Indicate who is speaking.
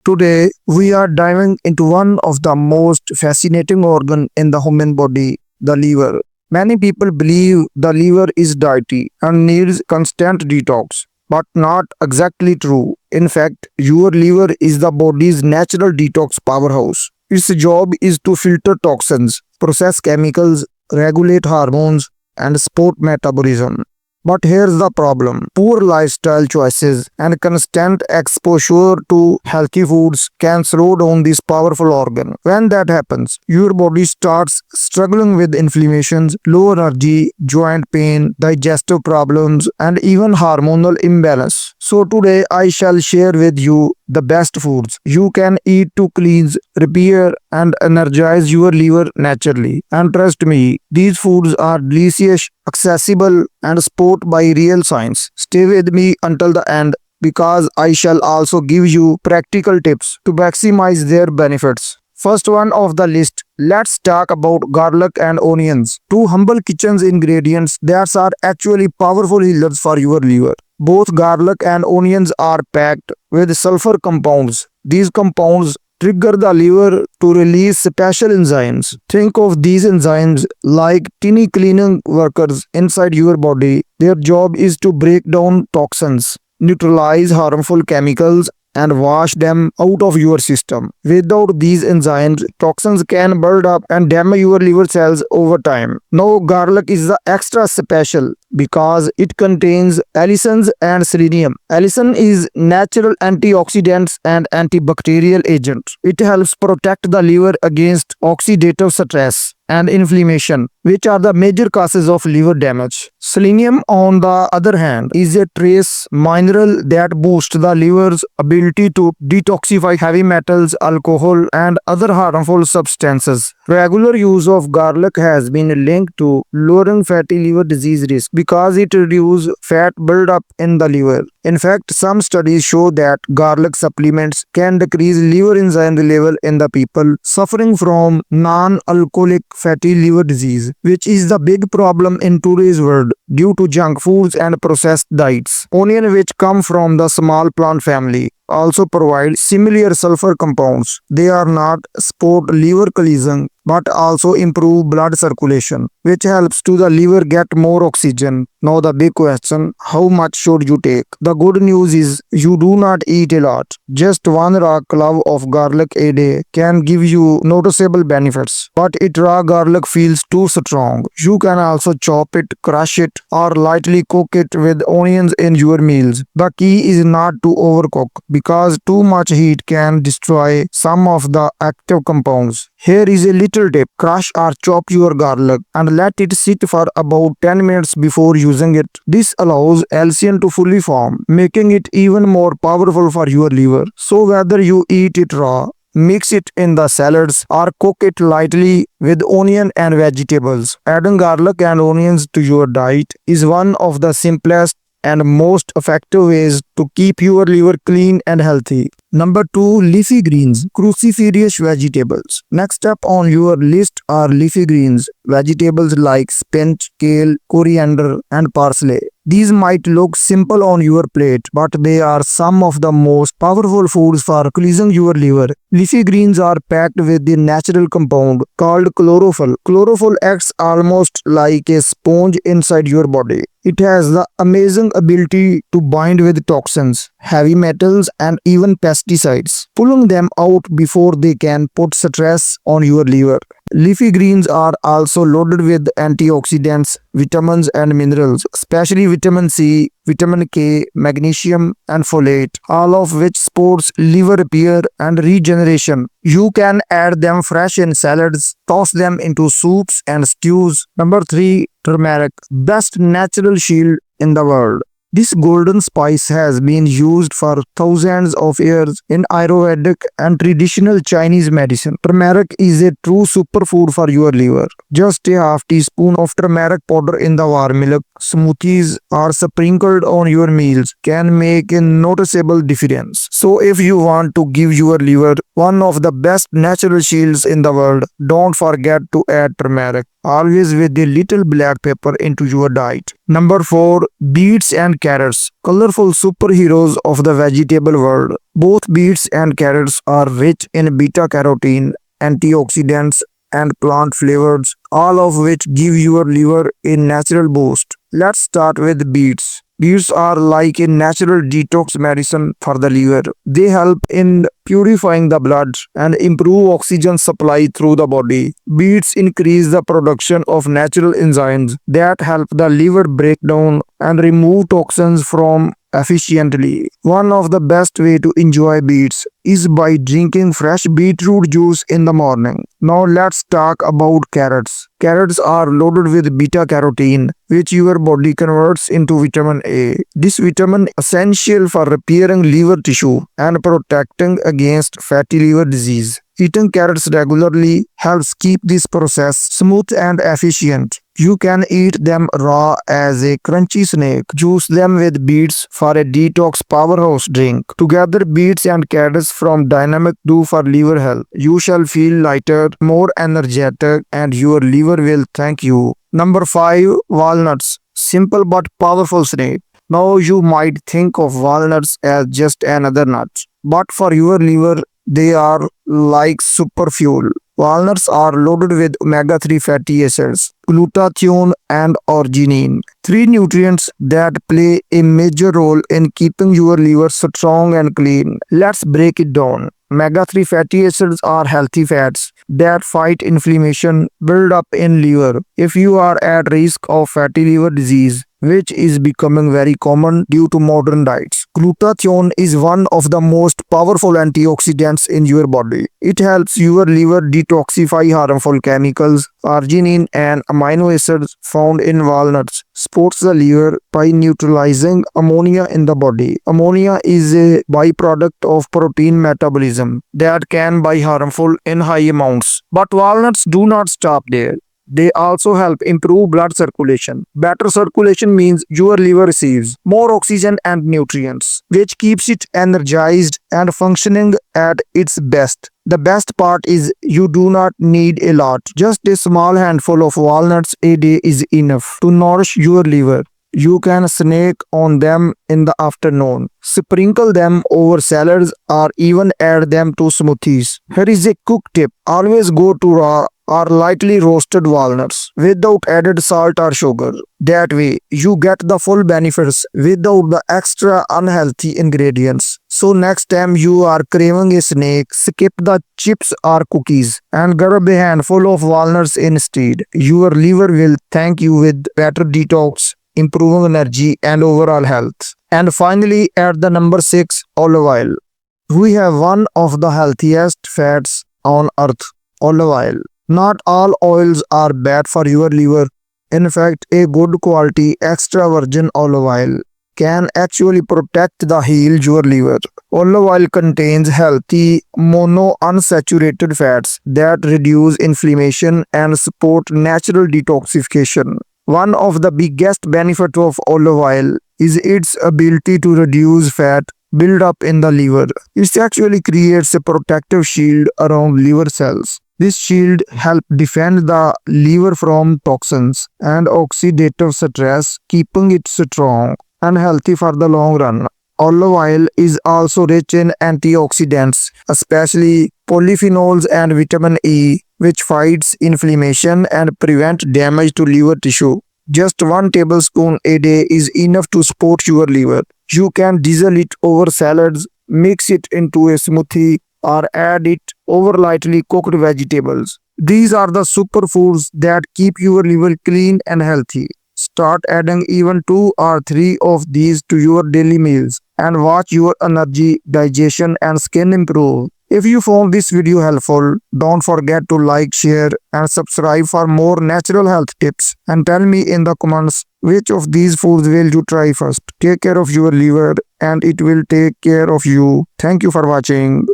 Speaker 1: Today, we are diving into one of the most fascinating organ in the human body, the liver. Many people believe the liver is dirty and needs constant detox, but not exactly true. In fact, your liver is the body's natural detox powerhouse. Its job is to filter toxins, process chemicals, regulate hormones, and support metabolism. But here's the problem: poor lifestyle choices and constant exposure to healthy foods can slow down this powerful organ. When that happens, your body starts struggling with inflammations, low energy, joint pain, digestive problems, and even hormonal imbalance. So, today I shall share with you the best foods you can eat to cleanse, repair, and energize your liver naturally. And trust me, these foods are delicious, accessible, and supported by real science. Stay with me until the end because I shall also give you practical tips to maximize their benefits. First one of the list, let's talk about garlic and onions. Two humble kitchen's ingredients that are actually powerful healers for your liver. Both garlic and onions are packed with sulfur compounds. These compounds trigger the liver to release special enzymes. Think of these enzymes like tiny cleaning workers inside your body. Their job is to break down toxins, neutralize harmful chemicals, and wash them out of your system. Without these enzymes, toxins can build up and damage your liver cells over time. Now, garlic is the extra special because it contains allicin and selenium. Allicin is natural antioxidants and antibacterial agent. It helps protect the liver against oxidative stress and inflammation, which are the major causes of liver damage. Selenium, on the other hand, is a trace mineral that boosts the liver's ability to detoxify heavy metals, alcohol, and other harmful substances. Regular use of garlic has been linked to lowering fatty liver disease risk because it reduces fat buildup in the liver. In fact, some studies show that garlic supplements can decrease liver enzyme level in the people suffering from non-alcoholic fatty liver disease, which is the big problem in today's world due to junk foods and processed diets. Onion, which come from the small plant family, also provide similar sulfur compounds. They are not support liver cohesion but also improve blood circulation, which helps to the liver get more oxygen. Now the big question, how much should you take? The good news is you do not eat a lot. Just one raw clove of garlic a day can give you noticeable benefits. But if raw garlic feels too strong, you can also chop it, crush it, or lightly cook it with onions in your meals. The key is not to overcook because too much heat can destroy some of the active compounds. Here is a little tip: crush or chop your garlic and let it sit for about 10 minutes before using it. This allows allicin to fully form, making it even more powerful for your liver. So whether you eat it raw, mix it in the salads, or cook it lightly with onion and vegetables, adding garlic and onions to your diet is one of the simplest and most effective ways to keep your liver clean and healthy. Number 2. Leafy greens, cruciferous vegetables. Next up on your list are leafy greens, vegetables like spinach, kale, coriander, and parsley. These might look simple on your plate, but they are some of the most powerful foods for cleansing your liver. Leafy greens are packed with the natural compound called chlorophyll. Chlorophyll acts almost like a sponge inside your body. It has the amazing ability to bind with toxins, heavy metals, and even pesticides, pulling them out before they can put stress on your liver. Leafy greens are also loaded with antioxidants, vitamins, and minerals, especially vitamin C, vitamin K, magnesium, and folate, all of which supports liver repair and regeneration. You can add them fresh in salads, toss them into soups and stews. Number 3. Turmeric, best natural shield in the world. This golden spice has been used for thousands of years in Ayurvedic and traditional Chinese medicine. Turmeric is a true superfood for your liver. Just a half teaspoon of turmeric powder in the warm milk, smoothies, or sprinkled on your meals can make a noticeable difference. So if you want to give your liver one of the best natural shields in the world, don't forget to add turmeric, always with a little black pepper, into your diet. Number 4. Beets and carrots, colorful superheroes of the vegetable world. Both beets and carrots are rich in beta carotene, antioxidants, and plant flavors, all of which give your liver a natural boost. Let's start with beets. Beets are like a natural detox medicine for the liver. They help in purifying the blood and improve oxygen supply through the body. Beets increase the production of natural enzymes that help the liver break down and remove toxins from efficiently. One of the best way to enjoy beets is by drinking fresh beetroot juice in the morning. Now let's talk about carrots. Carrots are loaded with beta carotene, which your body converts into vitamin A. This vitamin is essential for repairing liver tissue and protecting against fatty liver disease. Eating carrots regularly helps keep this process smooth and efficient. You can eat them raw as a crunchy snack. Juice them with beets for a detox powerhouse drink. Together, beets and carrots from dynamic do for liver health. You shall feel lighter, more energetic, and your liver will thank you. Number 5. Walnuts. Simple but powerful snack. Now you might think of walnuts as just another nut, but for your liver, they are like super fuel. Walnuts are loaded with omega-3 fatty acids, glutathione and arginine, three nutrients that play a major role in keeping your liver strong and clean. Let's break it down. Omega-3 fatty acids are healthy fats that fight inflammation build up in liver. If you are at risk of fatty liver disease, which is becoming very common due to modern diets. Glutathione is one of the most powerful antioxidants in your body. It helps your liver detoxify harmful chemicals. Arginine and amino acids found in walnuts supports the liver by neutralizing ammonia in the body. Ammonia is a byproduct of protein metabolism that can be harmful in high amounts. But walnuts do not stop there. They also help improve blood circulation. Better circulation means your liver receives more oxygen and nutrients, which keeps it energized and functioning at its best. The best part is you do not need a lot. Just a small handful of walnuts a day is enough to nourish your liver. You can snack on them in the afternoon, sprinkle them over salads, or even add them to smoothies. Here is a cook tip. Always go to raw or lightly roasted walnuts without added salt or sugar. That way, you get the full benefits without the extra unhealthy ingredients. So next time you are craving a snack, skip the chips or cookies and grab a handful of walnuts instead. Your liver will thank you with better detox, improving energy and overall health. And finally, at the number 6, olive oil. We have one of the healthiest fats on earth, olive oil. Not all oils are bad for your liver. In fact, a good quality extra virgin olive oil can actually protect the heal your liver. Olive oil contains healthy monounsaturated fats that reduce inflammation and support natural detoxification. One of the biggest benefits of olive oil is its ability to reduce fat build up in the liver. It actually creates a protective shield around liver cells. This shield helps defend the liver from toxins and oxidative stress, keeping it strong and healthy for the long run. Olive oil is also rich in antioxidants, especially polyphenols and vitamin E, which fights inflammation and prevent damage to liver tissue. Just 1 tablespoon a day is enough to support your liver. You can drizzle it over salads, mix it into a smoothie, or add it over lightly cooked vegetables. These are the superfoods that keep your liver clean and healthy. Start adding even 2 or 3 of these to your daily meals and watch your energy, digestion, and skin improve. If you found this video helpful, don't forget to like, share, and subscribe for more natural health tips. And tell me in the comments which of these foods will you try first. Take care of your liver and it will take care of you. Thank you for watching.